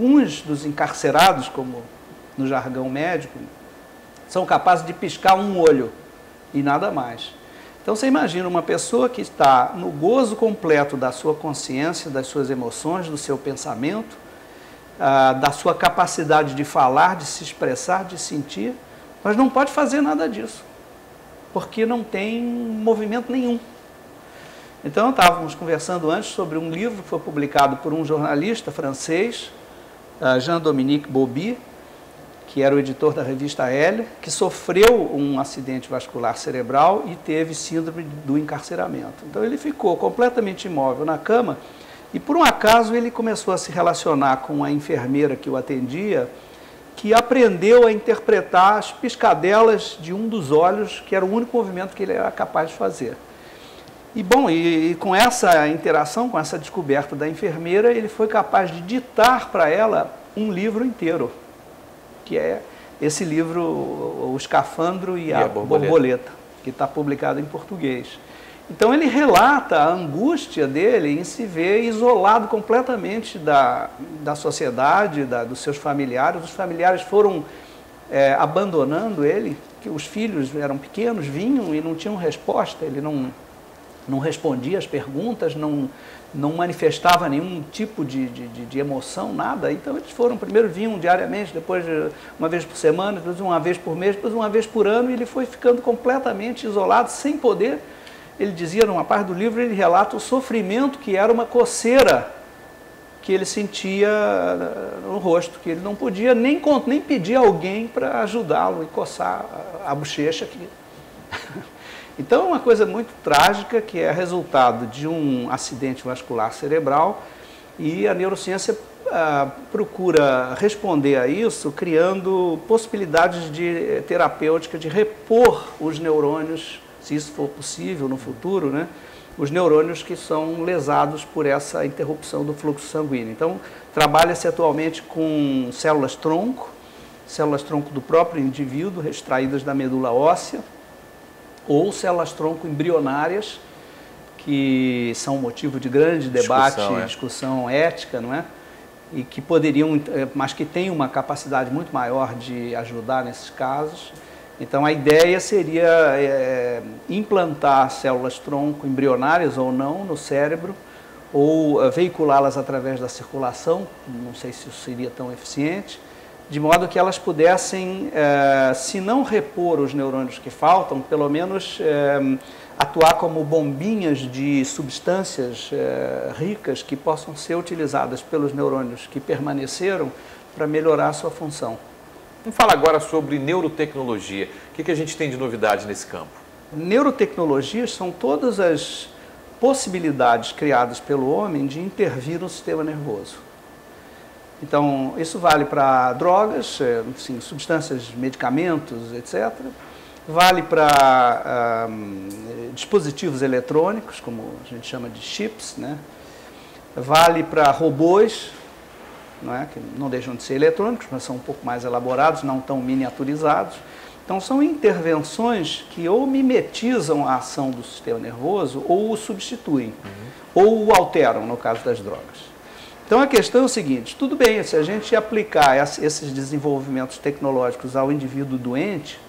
Alguns dos encarcerados, como no jargão médico, são capazes de piscar um olho e nada mais. Então você imagina uma pessoa que está no gozo completo da sua consciência, das suas emoções, do seu pensamento, da sua capacidade de falar, de se expressar, de sentir, mas não pode fazer nada disso, porque não tem movimento nenhum. Então estávamos conversando antes sobre um livro que foi publicado por um jornalista francês, Jean-Dominique Bauby, que era o editor da revista Elle, que sofreu um acidente vascular cerebral e teve síndrome do encarceramento. Então ele ficou completamente imóvel na cama e por um acaso ele começou a se relacionar com a enfermeira que o atendia, que aprendeu a interpretar as piscadelas de um dos olhos, que era o único movimento que ele era capaz de fazer. E bom, e com essa interação, com essa descoberta da enfermeira, ele foi capaz de ditar para ela um livro inteiro, que é esse livro, O Escafandro e a Borboleta, que está publicado em português. Então ele relata a angústia dele em se ver isolado completamente da sociedade, dos seus familiares. Os familiares foram abandonando ele, que os filhos eram pequenos, vinham e não tinham resposta, ele não respondia às perguntas, não manifestava nenhum tipo de emoção, nada. Então eles primeiro vinham diariamente, depois uma vez por semana, depois uma vez por mês, depois uma vez por ano, e ele foi ficando completamente isolado, sem poder. Ele dizia, numa parte do livro, ele relata o sofrimento que era uma coceira que ele sentia no rosto, que ele não podia nem pedir a alguém para ajudá-lo e coçar a bochecha. Então é uma coisa muito trágica, que é resultado de um acidente vascular cerebral, e a neurociência procura responder a isso criando possibilidades terapêuticas de repor os neurônios, se isso for possível no futuro, né? Os neurônios que são lesados por essa interrupção do fluxo sanguíneo. Então trabalha-se atualmente com células-tronco do próprio indivíduo, extraídas da medula óssea, ou células-tronco embrionárias, que são motivo de grande debate e discussão ética, não é? E que poderiam, mas que têm uma capacidade muito maior de ajudar nesses casos. Então a ideia seria implantar células-tronco embrionárias ou não no cérebro, ou veiculá-las através da circulação, não sei se isso seria tão eficiente, de modo que elas pudessem, se não repor os neurônios que faltam, pelo menos atuar como bombinhas de substâncias ricas que possam ser utilizadas pelos neurônios que permaneceram para melhorar a sua função. Vamos falar agora sobre neurotecnologia. O que a gente tem de novidade nesse campo? Neurotecnologias são todas as possibilidades criadas pelo homem de intervir no sistema nervoso. Então, isso vale para drogas, assim, substâncias, medicamentos, etc. Vale para dispositivos eletrônicos, como a gente chama de chips, né? Vale para robôs, não é? Que não deixam de ser eletrônicos, mas são um pouco mais elaborados, não tão miniaturizados. Então, são intervenções que ou mimetizam a ação do sistema nervoso, ou o substituem, ou o alteram, no caso das drogas. Então a questão é o seguinte, tudo bem, se a gente aplicar esses desenvolvimentos tecnológicos ao indivíduo doente,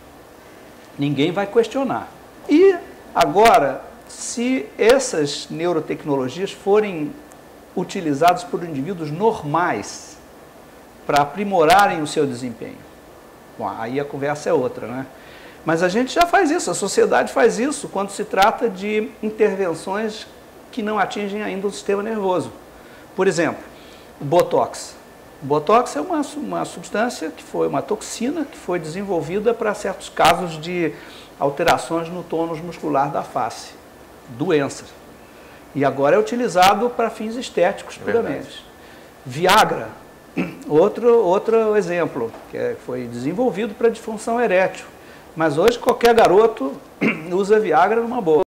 ninguém vai questionar. E agora, se essas neurotecnologias forem utilizadas por indivíduos normais para aprimorarem o seu desempenho, bom, aí a conversa é outra, né? Mas a gente já faz isso, a sociedade faz isso quando se trata de intervenções que não atingem ainda o sistema nervoso. Por exemplo, o Botox. O Botox é uma substância que foi uma toxina que foi desenvolvida para certos casos de alterações no tônus muscular da face, doenças. E agora é utilizado para fins estéticos puramente. Viagra, outro exemplo, que foi desenvolvido para disfunção erétil. Mas hoje qualquer garoto usa Viagra numa boa.